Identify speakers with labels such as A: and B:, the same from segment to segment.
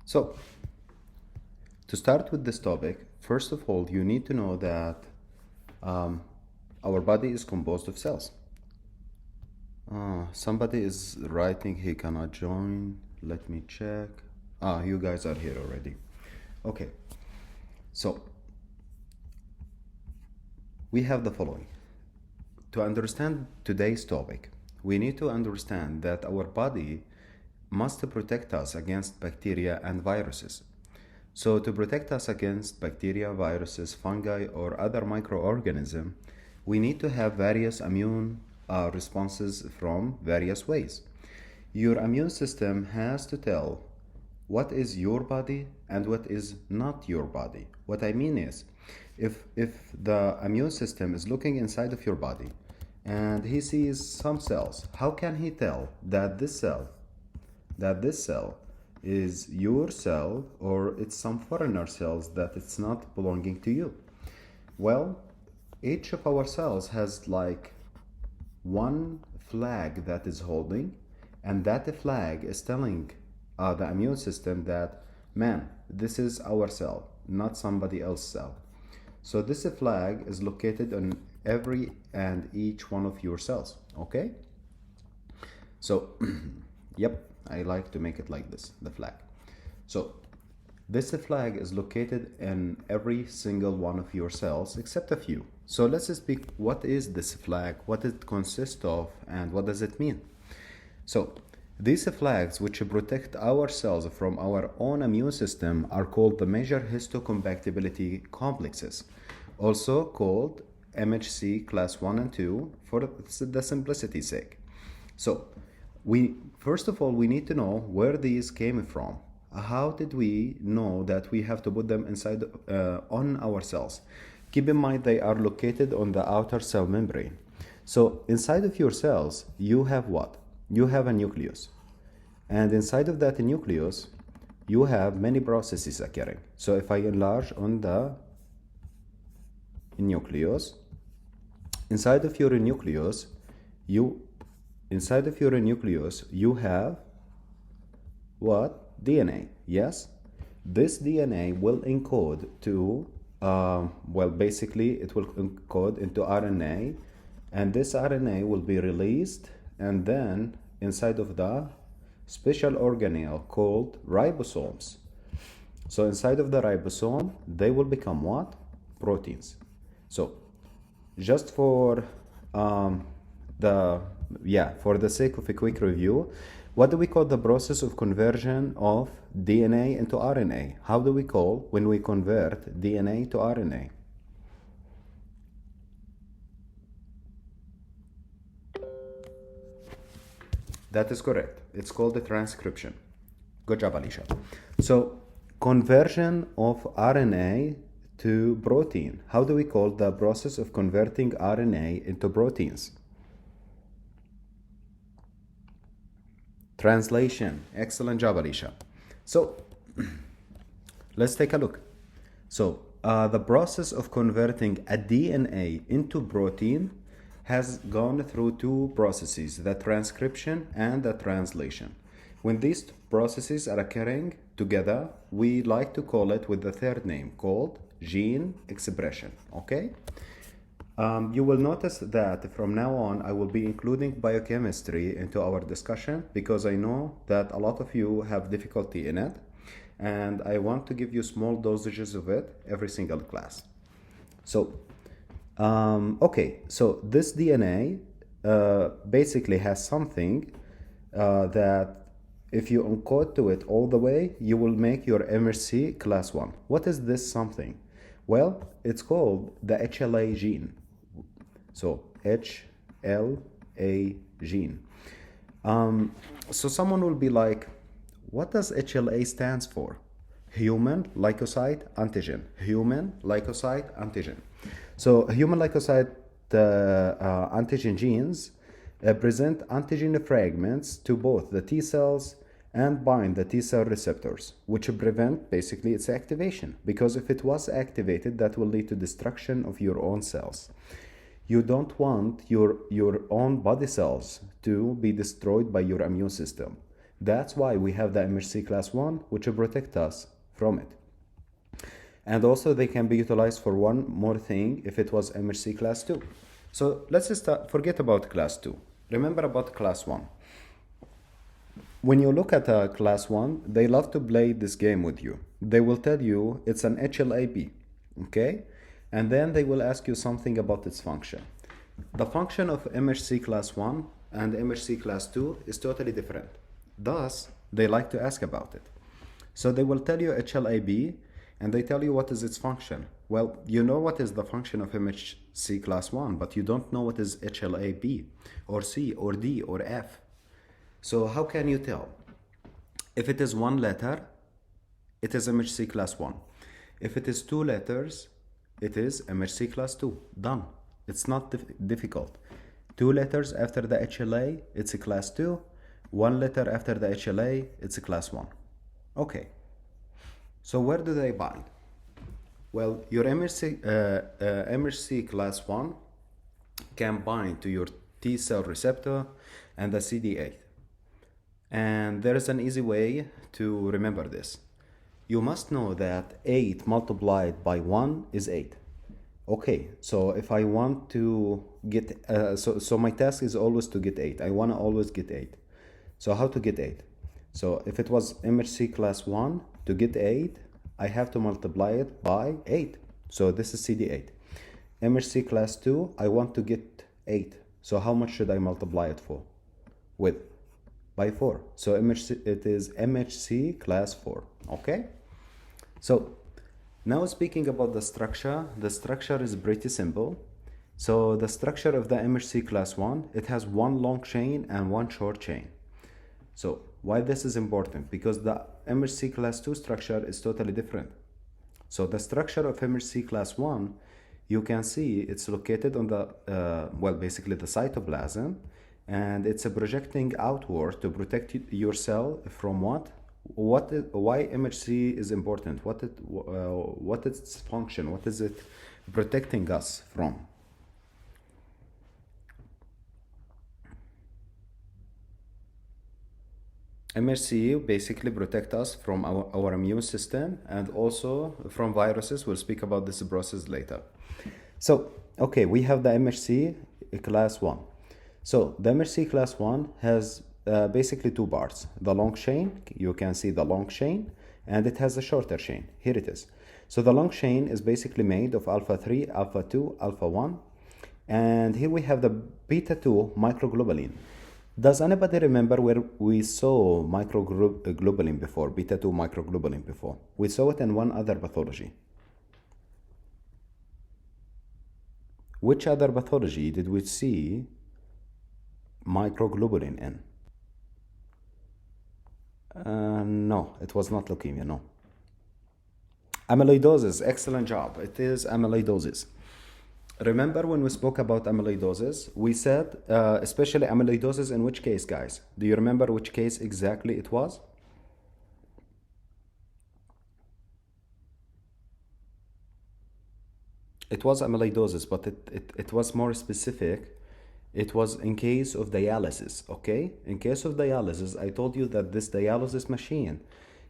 A: So, to start with this topic, first of all, you need to know that our body is composed of cells. Somebody is writing he cannot join. Let me check. You guys are here already. Okay. So, we have the following. To understand today's topic, we need to understand that our body must protect us against bacteria and viruses. So to protect us against bacteria, viruses, fungi, or other microorganisms, we need to have various immune responses from various ways. Your immune system has to tell what is your body and what is not your body. What I mean is, if the immune system is looking inside of your body and he sees some cells, how can he tell that this cell is your cell or it's some foreigner cells that it's not belonging to you? Well, each of our cells has like one flag that is holding, and that flag is telling the immune system that, man, this is our cell, not somebody else's cell. So this flag is located on every and each one of your cells, okay? So, yep, I like to make it like this, the flag. So, this flag is located in every single one of your cells except a few. So let's speak, what is this flag, what it consists of, and what does it mean? So, these flags which protect our cells from our own immune system are called the major histocompatibility complexes, also called MHC class 1 and 2 for the simplicity's sake. So, first of all, we need to know where these came from. How did we know that we have to put them inside on our cells? Keep in mind they are located on the outer cell membrane. So inside of your cells, you have what? You have a nucleus. And inside of that nucleus, you have many processes occurring. So if I enlarge on the nucleus, inside of your nucleus, you have what? DNA. Yes, this DNA will encode to basically it will encode into RNA, and this RNA will be released, and then inside of the special organelle called ribosomes. So inside of the ribosome, they will become what? Proteins. So just for the sake of a quick review, what do we call the process of conversion of DNA into RNA? How do we call when we convert DNA to RNA? That is correct. It's called the transcription. Good job, Alicia. So, conversion of RNA to protein. How do we call the process of converting RNA into proteins? Translation. Excellent job, Alicia. So, let's take a look. So, the process of converting a DNA into protein has gone through two processes, the transcription and the translation. When these processes are occurring together, we like to call it with the third name called gene expression, okay? You will notice that from now on I will be including biochemistry into our discussion because I know that a lot of you have difficulty in it, and I want to give you small dosages of it every single class. So, okay, so this DNA basically has something that if you encode to it all the way, you will make your MHC class 1. What is this something? Well, it's called the HLA gene. So HLA gene. So someone will be like, what does HLA stands for? Human leukocyte antigen. Human leukocyte antigen. So human leukocyte antigen genes present antigen fragments to both the T cells and bind the T cell receptors, which prevent basically its activation. Because if it was activated, that will lead to destruction of your own cells. You don't want your own body cells to be destroyed by your immune system. That's why we have the MHC class 1, which will protect us from it. And also they can be utilized for one more thing if it was MHC class 2. So let's just forget about class 2. Remember about class 1. When you look at a class 1, they love to play this game with you. They will tell you it's an HLAB, okay? And then they will ask you something about its function. The function of MHC class 1 and MHC class 2 is totally different. Thus, they like to ask about it. So they will tell you HLAB and they tell you what is its function. Well, you know what is the function of MHC class 1, but you don't know what is HLAB or C or D or F. So how can you tell? If it is one letter, it is MHC class 1. If it is two letters, it is MHC class 2. Done. It's not difficult. Two letters after the HLA, it's a class 2. One letter after the HLA, it's a class 1. Okay. So where do they bind? Well, your MHC class 1 can bind to your T cell receptor and the CD8. And there is an easy way to remember this. You must know that 8 multiplied by 1 is 8. Okay, so if I want to get, so my task is always to get 8. I want to always get 8. So how to get 8? So if it was MHC class 1, to get 8, I have to multiply it by 8. So this is CD8. MHC class 2, I want to get 8. So how much should I multiply it for? With? By 4. So it is MHC class 4. Okay? So now speaking about the structure is pretty simple. So the structure of the MHC class 1, it has one long chain and one short chain. So why this is important? Because the MHC class 2 structure is totally different. So the structure of MHC class 1, you can see it's located on the, basically the cytoplasm, and it's projecting outward to protect your cell from what? Why MHC is important? What its function? What is it protecting us from? MHC basically protect us from our immune system and also from viruses. We'll speak about this process later. So, okay, we have the MHC class 1. So the MHC class 1 has basically two parts. The long chain, you can see the long chain, and it has a shorter chain. Here it is. So the long chain is basically made of alpha 3, alpha 2, alpha 1. And here we have the beta 2 microglobulin. Does anybody remember where we saw microglobulin before, beta 2 microglobulin before? We saw it in one other pathology. Which other pathology did we see microglobulin in? No, it was not leukemia, no. Amyloidosis, excellent job. It is amyloidosis. Remember when we spoke about amyloidosis, we said, especially amyloidosis in which case, guys? Do you remember which case exactly it was? It was amyloidosis, but it was more specific. It was in case of dialysis, okay? In case of dialysis, I told you that this dialysis machine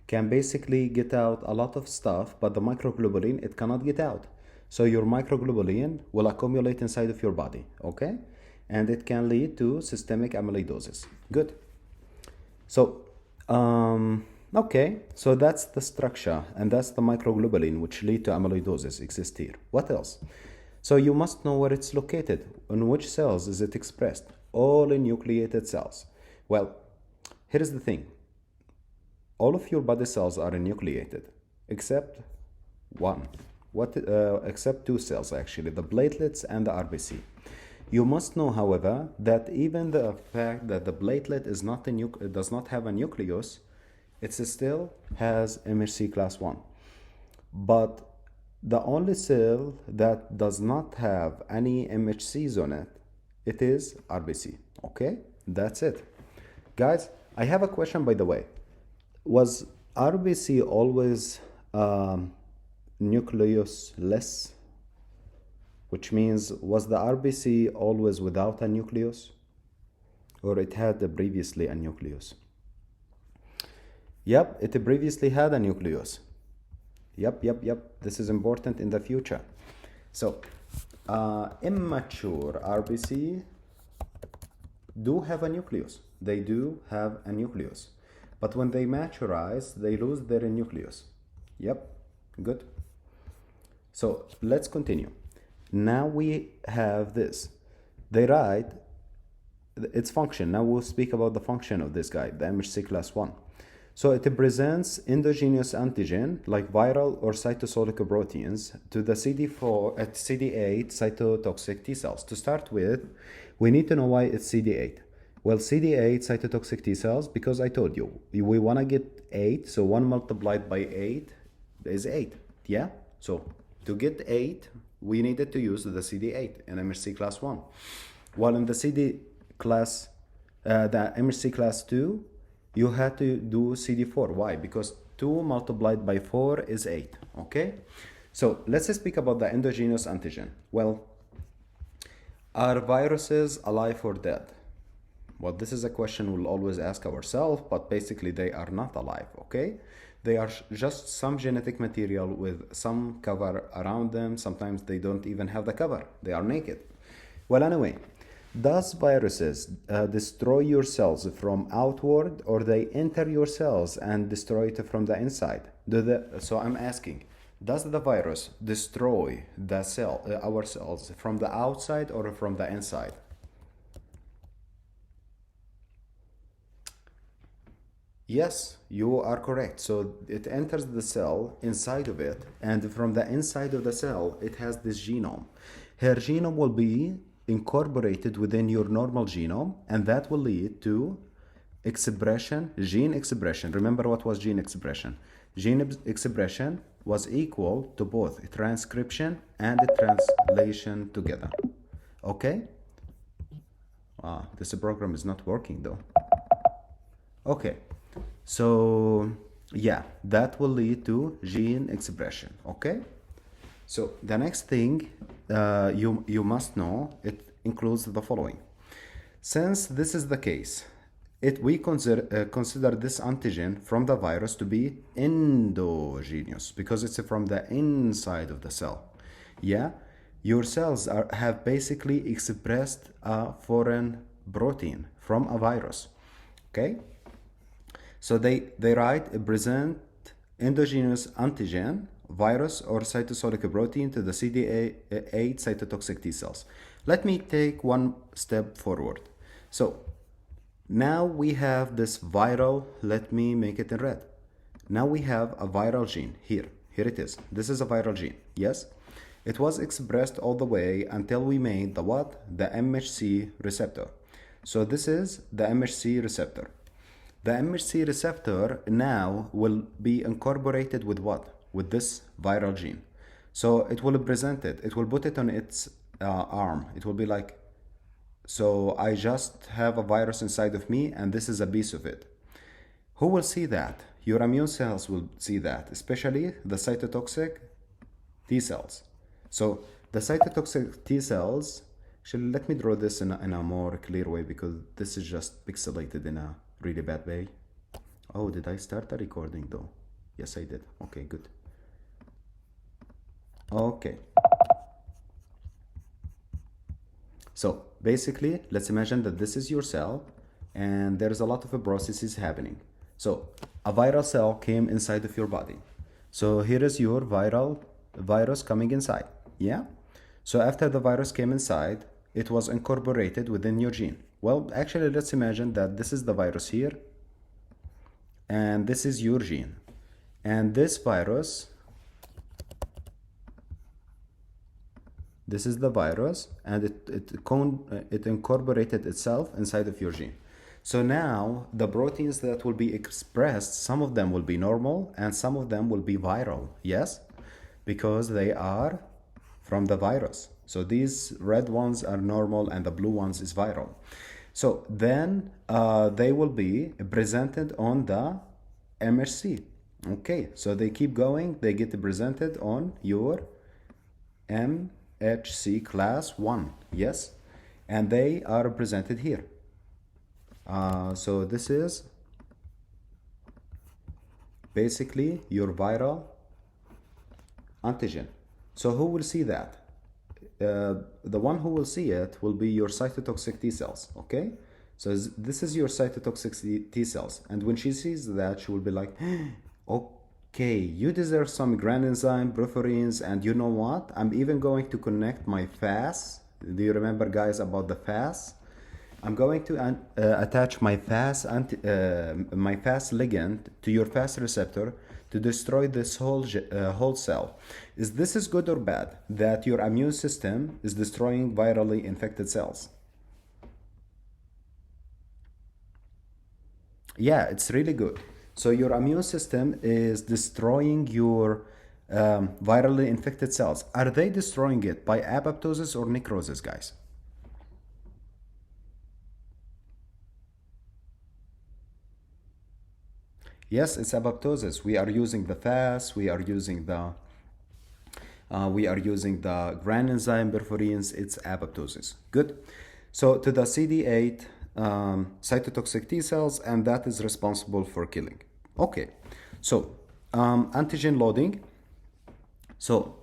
A: can basically get out a lot of stuff, but the microglobulin, it cannot get out. So your microglobulin will accumulate inside of your body, okay? And it can lead to systemic amyloidosis. Good. So, okay, so that's the structure, and that's the microglobulin which lead to amyloidosis exist here. What else? So you must know where it's located. On which cells is it expressed? All in nucleated cells. Well, here's the thing. All of your body cells are enucleated, except one. Except two cells actually, the platelets and the RBC. You must know, however, that even the fact that the platelet is not does not have a nucleus, it still has MHC class 1. But the only cell that does not have any MHCs on it, it is RBC. Okay, that's it. Guys, I have a question by the way. Was RBC always nucleus-less? Which means, was the RBC always without a nucleus? Or it had previously a nucleus? Yep, it previously had a nucleus. Yep. This is important in the future. So, immature RBC do have a nucleus. They do have a nucleus. But when they maturize, they lose their nucleus. Yep, good. So let's continue. Now we have this. They write its function. Now we'll speak about the function of this guy, the MHC class 1. So it presents endogenous antigen like viral or cytosolic proteins to the CD8 cytotoxic T cells. To start with, we need to know why it's CD8. Well, CD8 cytotoxic T cells, because I told you, we want to get 8, so 1 multiplied by 8 is 8, yeah? So to get 8, we needed to use the CD8 in MHC class 1. While in the the MHC class 2, you had to do CD4. Why? Because 2 multiplied by 4 is 8, okay? So let's speak about the endogenous antigen. Well, are viruses alive or dead? Well, this is a question we'll always ask ourselves, but basically they are not alive, okay? They are just some genetic material with some cover around them. Sometimes they don't even have the cover. They are naked. Well, anyway, does viruses destroy your cells from outward, or they enter your cells and destroy it from the inside? So I'm asking, does the virus destroy the our cells from the outside or from the inside? Yes, you are correct. So it enters the cell inside of it, and from the inside of the cell, it has this genome. Her genome will be incorporated within your normal genome, and that will lead to gene expression. Remember what was gene expression? Gene expression was equal to both transcription and translation together. Okay? This program is not working though. Okay. So yeah, that will lead to gene expression, okay? So the next thing you must know, it includes the following. Since this is the case, we consider this antigen from the virus to be endogenous because it's from the inside of the cell. Yeah, your cells have basically expressed a foreign protein from a virus, okay? So they present endogenous antigen, virus, or cytosolic protein to the CD8 cytotoxic T cells. Let me take one step forward. So now we have this viral, let me make it in red. Now we have a viral gene here. Here it is. This is a viral gene, yes? It was expressed all the way until we made the what? The MHC receptor. So this is the MHC receptor. The MHC receptor now will be incorporated with what? With this viral gene. So it will present it. It will put it on its arm. It will be like, so I just have a virus inside of me and this is a piece of it. Who will see that? Your immune cells will see that, especially the cytotoxic T cells. So the cytotoxic T cells, actually let me draw this in a more clear way because this is just pixelated in a really bad way. Oh, did I start a recording though? Yes, I did. Okay, good. Okay. So basically, let's imagine that this is your cell and there's a lot of processes happening. So a viral cell came inside of your body. So here is your virus coming inside. Yeah? So after the virus came inside, it was incorporated within your gene. Well, actually, let's imagine that this is the virus here, and this is your gene. And this virus, this is the virus, and it incorporated itself inside of your gene. So now the proteins that will be expressed, some of them will be normal and some of them will be viral, yes? Because they are from the virus. So these red ones are normal and the blue ones is viral. So then they will be presented on the MHC. Okay, so they keep going, they get presented on your MHC class 1, yes? And they are presented here. So this is basically your viral antigen. So who will see that? The one who will see it will be your cytotoxic T cells, okay? So this is your cytotoxic T cells. And when she sees that, she will be like, okay, you deserve some grand enzyme, perforins, and you know what? I'm even going to connect my FAS. Do you remember, guys, about the FAS? I'm going to attach my FAS ligand to your FAS receptor to destroy this whole cell. Is this good or bad that your immune system is destroying virally infected cells? Yeah, it's really good. So your immune system is destroying your virally infected cells. Are they destroying it by apoptosis or necrosis, guys? Yes, it's apoptosis. We are using the FAS, we are using the grand enzyme perforins. It's apoptosis. Good. So to the CD8 cytotoxic T cells, and that is responsible for killing. Okay. So antigen loading. So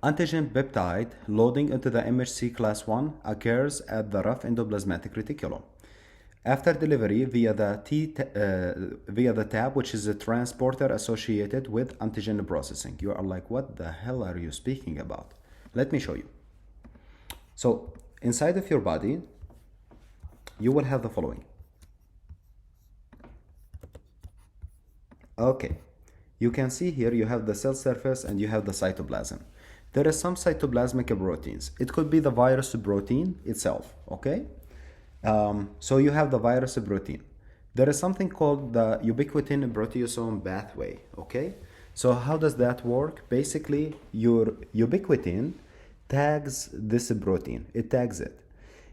A: antigen peptide loading into the MHC class 1 occurs at the rough endoplasmatic reticulum. After delivery via the TAB, which is a transporter associated with antigen processing. You are like, what the hell are you speaking about? Let me show you. So inside of your body, you will have the following. Okay, you can see here you have the cell surface and you have the cytoplasm. There is some cytoplasmic proteins. It could be the virus protein itself, okay? So you have the virus protein. There is something called the ubiquitin proteasome pathway, okay? So how does that work? Basically, your ubiquitin tags this protein. It tags it.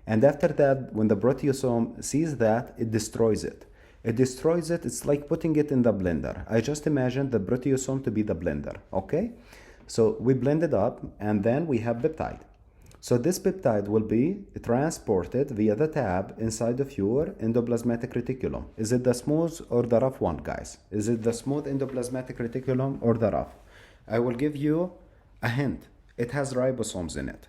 A: And after that, when the proteasome sees that, it destroys it. It destroys it. It's like putting it in the blender. I just imagine the proteasome to be the blender, okay? So we blend it up, and then we have peptide. So this peptide will be transported via the TAB inside of your endoplasmatic reticulum. Is it the smooth or the rough one, guys? Is it the smooth endoplasmatic reticulum or the rough? I will give you a hint. It has ribosomes in it.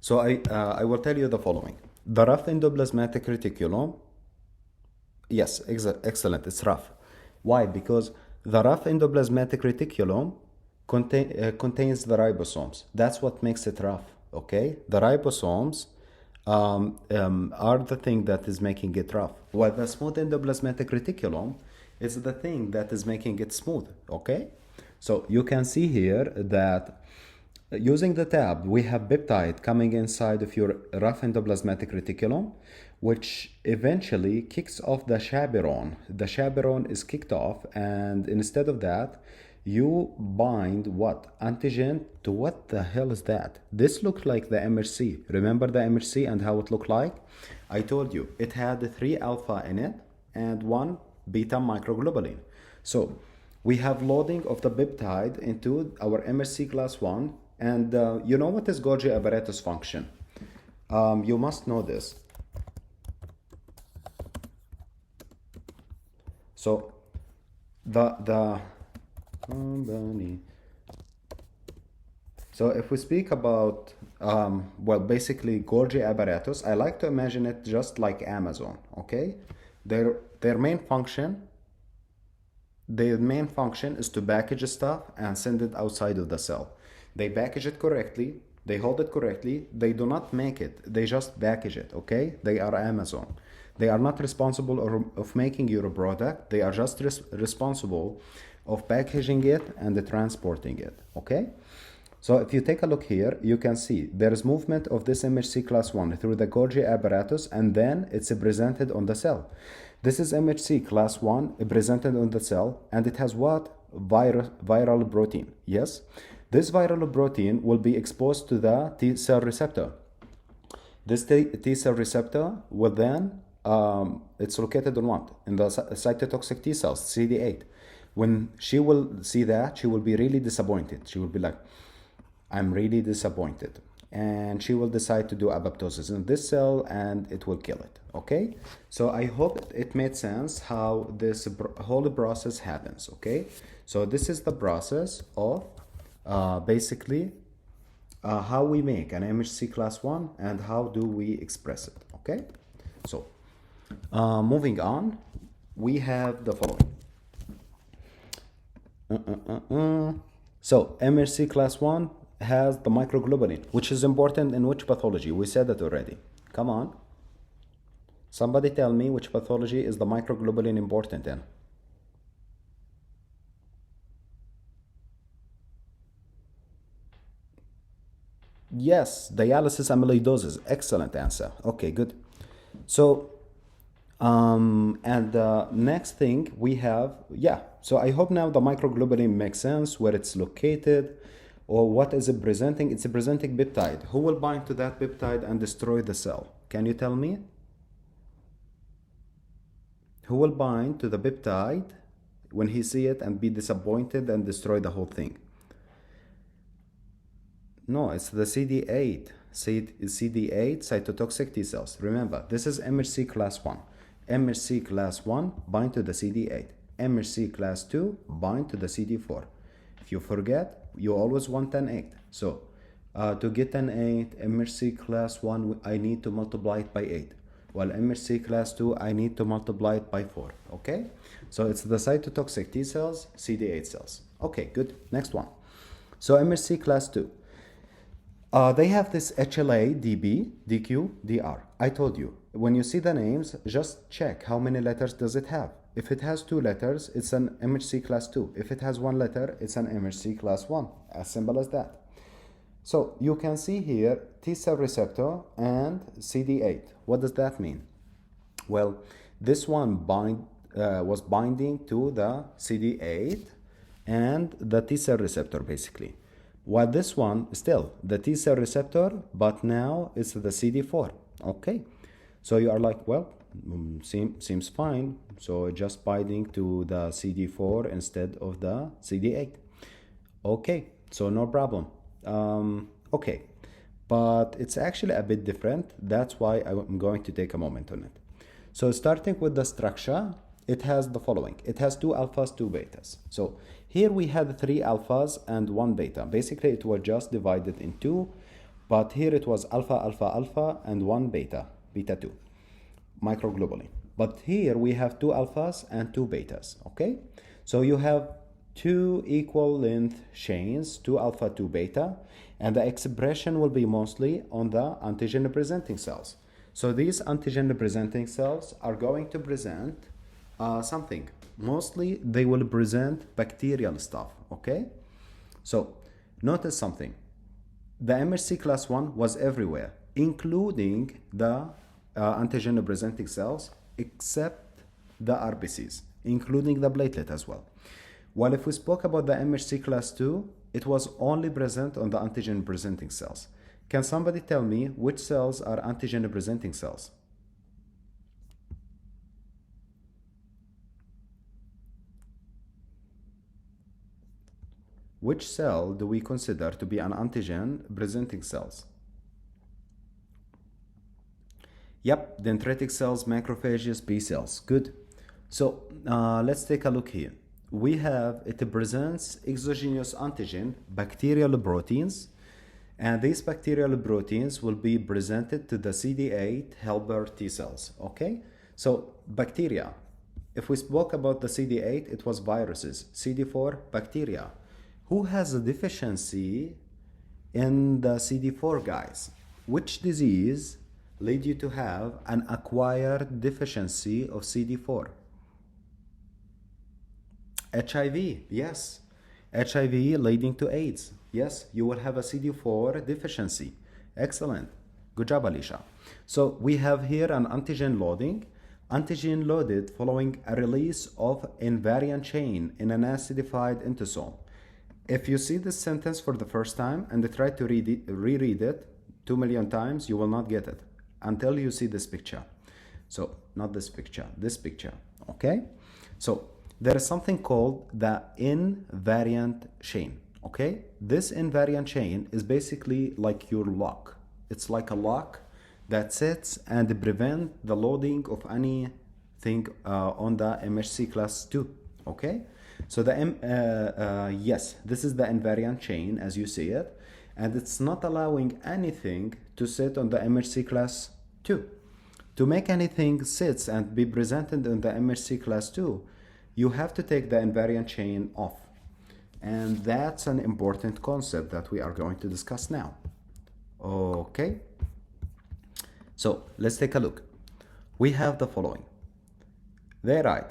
A: So I will tell you the following. The rough endoplasmatic reticulum, yes, excellent, it's rough. Why? Because the rough endoplasmatic reticulum contains the ribosomes. That's what makes it rough, okay? The ribosomes are the thing that is making it rough. While the smooth endoplasmatic reticulum is the thing that is making it smooth, okay? So you can see here that using the TAB, we have peptide coming inside of your rough endoplasmatic reticulum, which eventually kicks off the chaperone. The chaperone is kicked off, and instead of that, you bind what? Antigen to what the hell is that? This looks like the MHC. Remember the MHC and how it looked like? I told you, it had 3 alpha in it and 1 beta microglobulin. So we have loading of the peptide into our MHC class 1. And you know what is Golgi apparatus function? You must know this. So so if we speak about well, basically Golgi apparatus, I like to imagine it just like Amazon. Okay, their main function is to package stuff and send it outside of the cell. They package it correctly, they hold it correctly, they do not make it, they just package it, okay? They are Amazon. They are not responsible of making your product, they are just responsible of packaging it and transporting it, okay? So if you take a look here, you can see there is movement of this MHC class 1 through the Golgi apparatus, and then it's presented on the cell. This is MHC class 1 presented on the cell, and it has what? Viral protein, yes? This viral protein will be exposed to the T cell receptor. This T cell receptor will then, it's located on what? In the cytotoxic T cells, CD8. When she will see that, she will be really disappointed. She will be like, I'm really disappointed. and she will decide to do apoptosis in this cell and it will kill it. Okay, so I hope it made sense how this whole process happens. Okay, so this is the process of basically how we make an MHC class 1 and how do we express it. Okay, so moving on, we have the following. So MHC class 1 has the microglobulin, which is important in which pathology? We said that already. Come on. Somebody tell me which pathology is the microglobulin important in. Yes, dialysis amyloidosis. Excellent answer. Okay, good. So, and the next thing we have, so I hope now the microglobulin makes sense, where it's located, or what is it presenting. It's a presenting peptide. Who will bind to that peptide and destroy the cell? Can you tell me? Who will bind to the peptide when he see it and be disappointed and destroy the whole thing? No, it's the CD8. CD8 cytotoxic T cells. Remember, this is MHC class 1. MHC class 1 bind to the CD8. MHC class 2 bind to the CD4. If you forget, you always want an 8. So to get an 8, MHC class 1, I need to multiply it by 8. While MHC class 2, I need to multiply it by 4. Okay? So it's the cytotoxic T cells, CD8 cells. Okay, good. Next one. So MHC class 2. They have this HLA, DB, DQ, DR. I told you, when you see the names, just check how many letters does it have. If it has 2 letters, it's an MHC class 2. If it has 1 letter, it's an MHC class 1. As simple as that. So you can see here T cell receptor and CD8. What does that mean? Well, this one was binding to the CD8 and the T cell receptor basically. While this one still the T cell receptor, but now it's the CD4. Okay, so you are like, well, seems fine. So just binding to the CD4 instead of the CD8. Okay, so no problem. Okay, but it's actually a bit different. That's why I'm going to take a moment on it. So starting with the structure, it has the following. It has 2 alphas, 2 betas. So here we had 3 alphas and 1 beta. Basically, it was just divided in 2, but here it was alpha, alpha, alpha, and 1 beta, beta 2, microglobulin. But here we have 2 alphas and 2 betas, okay? So you have 2 equal length chains, 2 alpha, 2 beta, and the expression will be mostly on the antigen presenting cells. So these antigen presenting cells are going to present something. Mostly they will present bacterial stuff, okay? So notice something. The MHC class 1 was everywhere, including the antigen presenting cells, except the RBCs, including the platelet as well. While if we spoke about the MHC class 2, it was only present on the antigen presenting cells. Can somebody tell me which cells are antigen presenting cells? Which cell do we consider to be an antigen presenting cells? Yep, dendritic cells, macrophages, B cells. Good. So let's take a look here. We have, it presents exogenous antigen, bacterial proteins, and these bacterial proteins will be presented to the CD8 helper T cells, okay? So bacteria, if we spoke about the CD8, it was viruses. CD4, bacteria. Who has a deficiency in the CD4, guys? Which disease lead you to have an acquired deficiency of CD4? HIV, yes. HIV leading to AIDS. Yes, you will have a CD4 deficiency. Excellent. Good job, Alicia. So we have here an antigen loading. Antigen loaded following a release of invariant chain in an acidified endosome. If you see this sentence for the first time and try to reread it 2 million times, you will not get it until you see this picture. So not this picture, okay? So there is something called the invariant chain, Okay, this invariant chain is basically like your lock. It's like a lock that sits and prevent the loading of anything on the MHC class 2. Okay, so yes, this is the invariant chain as you see it, and it's not allowing anything to sit on the MHC class 2. To make anything sit and be presented in the MHC class 2, you have to take the invariant chain off. And that's an important concept that we are going to discuss now. Okay, so let's take a look. We have the following. They write,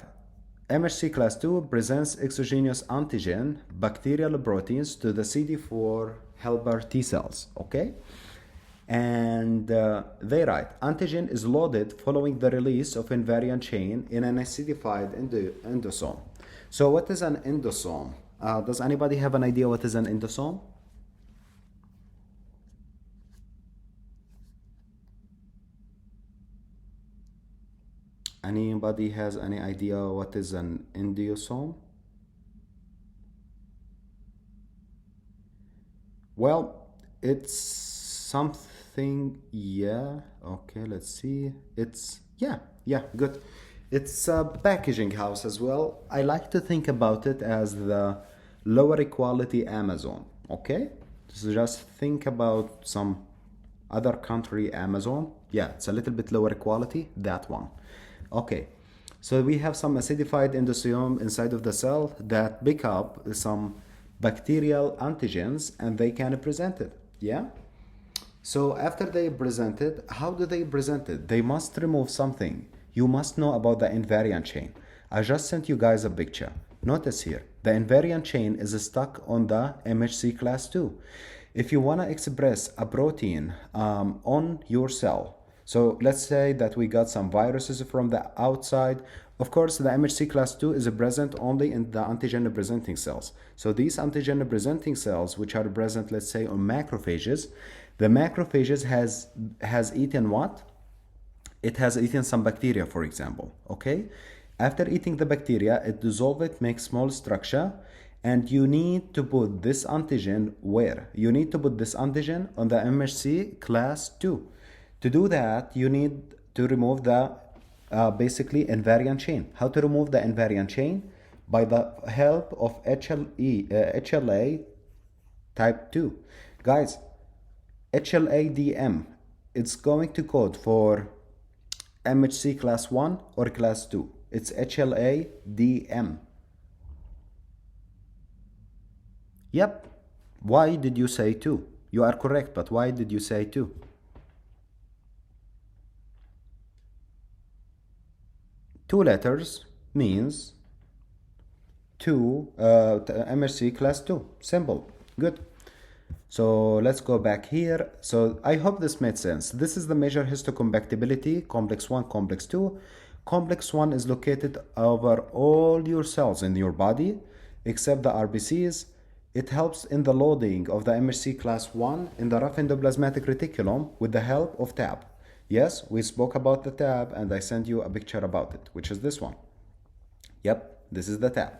A: MHC class 2 presents exogenous antigen, bacterial proteins to the CD4 helper T cells, okay? And they write, antigen is loaded following the release of invariant chain in an acidified endosome. So what is an endosome? Does anybody have an idea what is an endosome? Anybody has any idea what is an endosome? Well, it's something, yeah, okay, let's see. It's, yeah, good. It's a packaging house as well. I like to think about it as the lower quality Amazon, okay? So just think about some other country Amazon. Yeah, it's a little bit lower quality, that one. Okay, so we have some acidified endosome inside of the cell that pick up some bacterial antigens and they can present it, yeah? So after they present it, how do they present it? They must remove something. You must know about the invariant chain. I just sent you guys a picture. Notice here, the invariant chain is stuck on the MHC class 2. If you want to express a protein on your cell, so let's say that we got some viruses from the outside. Of course, the MHC class 2 is present only in the antigen presenting cells. So these antigen presenting cells, which are present, let's say, on macrophages, the macrophages has eaten what? It has eaten some bacteria, for example, okay? After eating the bacteria, it dissolves it, makes small structure, and you need to put this antigen where? You need to put this antigen on the MHC class 2. To do that, you need to remove the basically invariant chain. How to remove the invariant chain? By the help of HLA type 2. Guys, HLA-DM, it's going to code for MHC class 1 or class 2. It's HLA-DM. Yep. Why did you say 2? You are correct, but why did you say 2? 2 letters means 2 MHC class 2. Simple. Good. So let's go back here. So I hope this made sense. This is the measure histocompatibility, complex 1, complex 2. Complex 1 is located over all your cells in your body, except the RBCs. It helps in the loading of the MHC class 1 in the rough endoplasmatic reticulum with the help of TAB. Yes, we spoke about the TAB and I sent you a picture about it, which is this one. Yep, this is the TAB.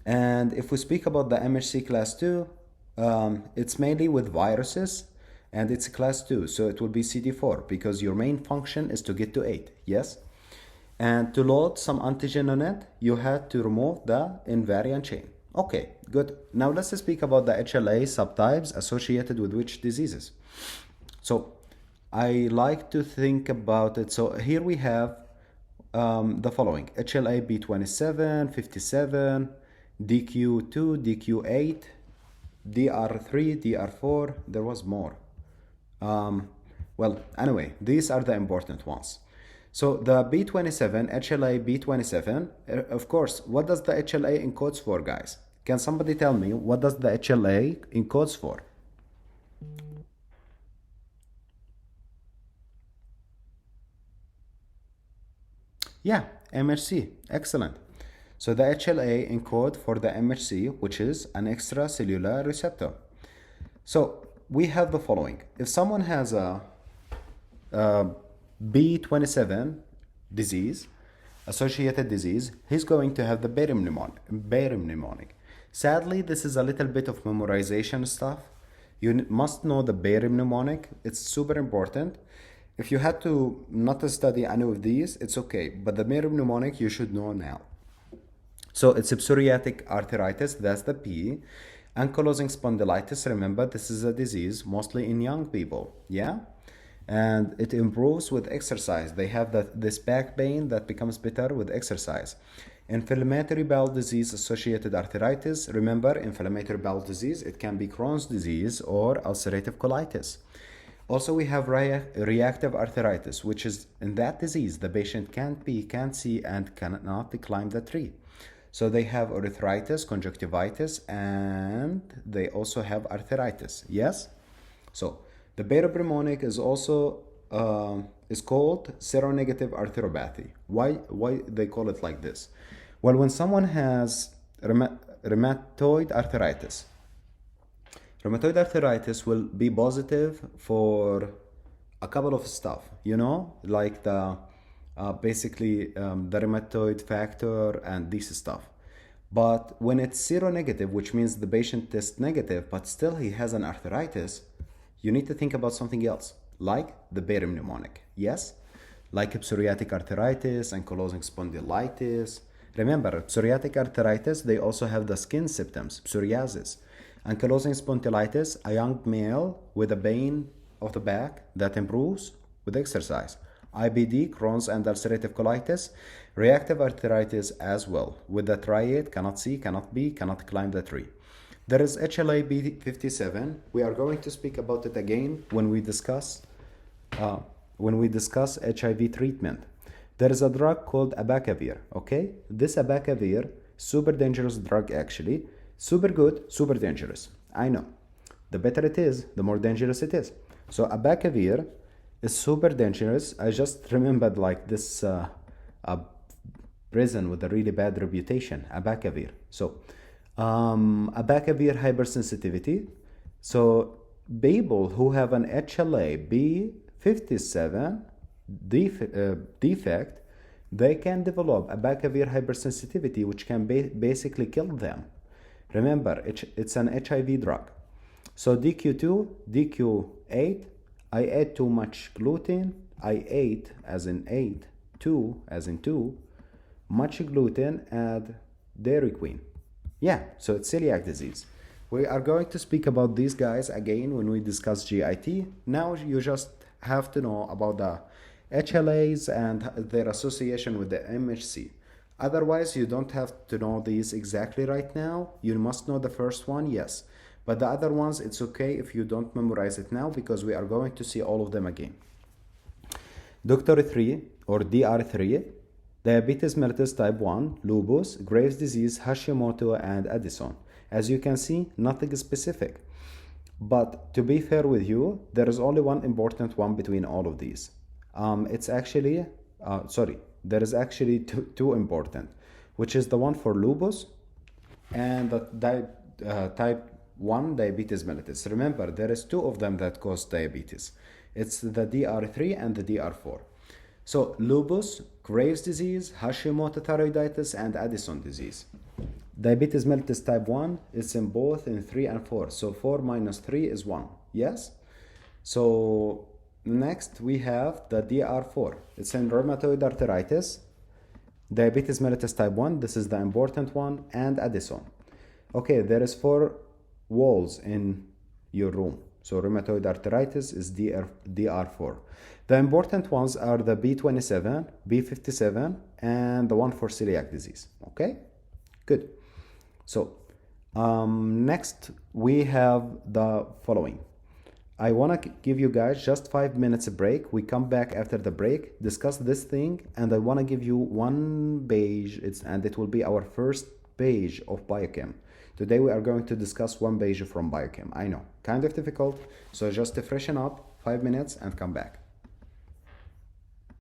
A: And if we speak about the MHC class 2, it's mainly with viruses and it's class 2, so it will be CD4 because your main function is to get to 8, yes? And to load some antigen on it, you had to remove the invariant chain. Okay, good. Now let's speak about the HLA subtypes associated with which diseases. So I like to think about it. So here we have the following: HLA B27, 57, DQ2, DQ8, DR3, DR4. There was more. Well, anyway, these are the important ones. So the B27, HLA B27, of course, what does the HLA encodes for, guys? Can somebody tell me what does the HLA encodes for? Yeah, MHC. Excellent. So the HLA encode for the MHC, which is an extracellular receptor. So we have the following. If someone has a B27 disease, associated disease, he's going to have the barium pneumonic. Sadly, this is a little bit of memorization stuff. You must know the barium mnemonic. It's super important. If you had to not to study any of these, it's okay. But the barium mnemonic you should know now. So it's psoriatic arthritis, that's the P. Ankylosing spondylitis, remember this is a disease mostly in young people, yeah? And it improves with exercise. They have this back pain that becomes better with exercise. Inflammatory bowel disease associated arthritis, remember inflammatory bowel disease, it can be Crohn's disease or ulcerative colitis. Also, we have reactive arthritis, which is in that disease, the patient can't see and cannot climb the tree. So they have arthritis, conjunctivitis, and they also have arthritis. Yes? So the beta pneumonic is also is called seronegative arthropathy. Why they call it like this? Well, when someone has rheumatoid arthritis will be positive for a couple of stuff, like the basically the rheumatoid factor and this stuff. But when it's seronegative, which means the patient tests negative, but still he has an arthritis, you need to think about something else, like the barium pneumonic. Yes? Like psoriatic arthritis, ankylosing spondylitis. Remember, psoriatic arthritis, they also have the skin symptoms, psoriasis. Ankylosing spondylitis, a young male with a pain of the back that improves with exercise. IBD, Crohn's and ulcerative colitis, reactive arthritis as well. With the triad, cannot see, cannot be, cannot climb the tree. There is HLA-B57. We are going to speak about it again when we discuss HIV treatment. There is a drug called abacavir, okay? This abacavir, super dangerous drug actually. Super good, super dangerous. I know. The better it is, the more dangerous it is. So abacavir is super dangerous. I just remembered like this a prison with a really bad reputation, abacavir. So abacavir hypersensitivity. So people who have an HLA-B57 defect, they can develop abacavir hypersensitivity, which can basically kill them. Remember, it's an HIV drug. So DQ2, DQ8, I ate too much gluten. I ate as in 8, 2 as in 2, much gluten and Dairy Queen. Yeah, so it's celiac disease. We are going to speak about these guys again when we discuss GIT. Now you just have to know about the HLAs and their association with the MHC. Otherwise, you don't have to know these exactly right now. You must know the first one, yes. But the other ones, it's okay if you don't memorize it now because we are going to see all of them again. Dr. 3 or DR3, diabetes mellitus type 1, lupus, Graves' disease, Hashimoto, and Addison. As you can see, nothing specific. But to be fair with you, there is only one important one between all of these. There is actually two important, which is the one for lupus and the type 1 diabetes mellitus. Remember, there is two of them that cause diabetes. It's the DR3 and the DR4. So lupus, Graves' disease, Hashimoto thyroiditis, and Addison disease. Diabetes mellitus type 1 is in both in 3 and 4. So 4 minus 3 is 1. Yes? So next we have the DR4. It's in rheumatoid arthritis, diabetes mellitus type 1, this is the important one, and Addison. Okay, there is 4 walls in your room. So rheumatoid arthritis is DR4. The important ones are the B27, B57, and the one for celiac disease. Okay, good. So next we have the following. I want to give you guys just 5 minutes break. We come back after the break, discuss this thing, and I want to give you one page, and it will be our first page of Biochem. Today we are going to discuss one page from Biochem. I know, kind of difficult, so just to freshen up, 5 minutes and come back.